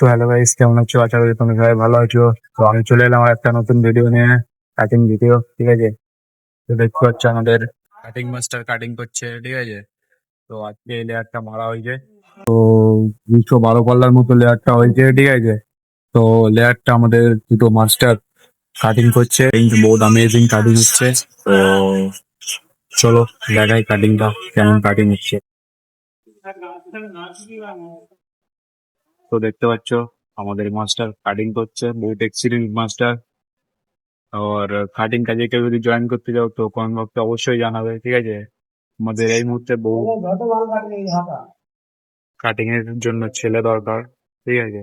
তো hello guys, কেমন আছো? আশা করি তোমরা সবাই ভালো আছো। তো আমি চলে এলাম আর একটা নতুন ভিডিও নিয়ে, কাটিং ভিডিও। ঠিক আছে, তো দেখতে পাচ্ছ আমাদের কাটিং মাস্টার কাটিং করছে। ঠিক আছে, তো আজকে এই লেয়ারটা মারা হয়েছে। তো 212 মতো লেয়ারটা হয়েছে। ঠিক আছে, তো লেয়ারটা আমাদের দুটো মাস্টার কাটিং করছে, বহুত অ্যামেজিং কাটিং হচ্ছে। তো চলো দেখাই কাটিংটা কেমন কাটিং হচ্ছে। তো দেখতে পাচ্ছ আমাদের মাস্টার কাটিং করছে, বহুত এক্সিরিয়েন্স মাস্টার। আর কাটিং কাজে কেউ যদি জয়েন করতে যাও তো কমেন্ট বক্সে অবশ্যই জানাবে। ঠিক আছে, আমাদের এই মুহূর্তে বহু কাটিং এর জন্য ছেলে দরকার। ঠিক আছে,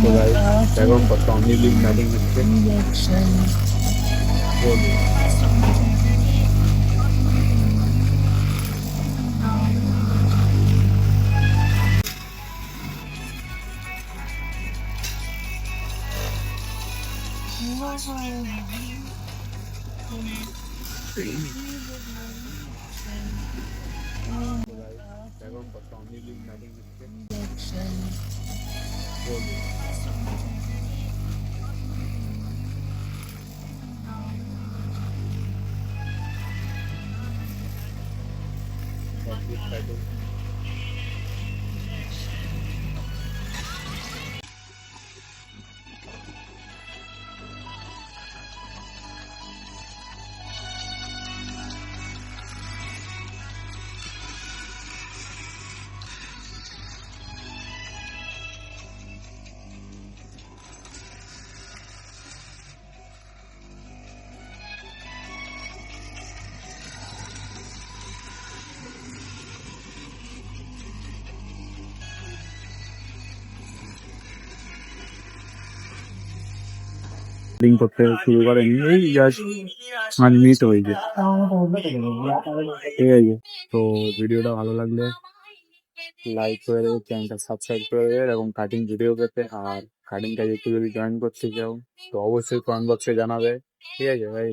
তো guys, দেখো কত অনেকদিন কাটিং হচ্ছে। দেখো কত অনেকদিন কাটিং হচ্ছে। কাটিং করতে শুরু করেন এই জাস্ট 5 মিনিট হয়েছে। ঠিক আছে, তো ভিডিওটা ভালো লাগলে লাইক করে দেবে, চ্যানেলটা সাবস্ক্রাইব করে দেবে এবং কাটিং ভিডিও পেতে। আর কাটিং কাজে একটু যদি জয়েন করতে চাও তো অবশ্যই কমেন্ট বক্সে জানাবে। ঠিক আছে ভাই।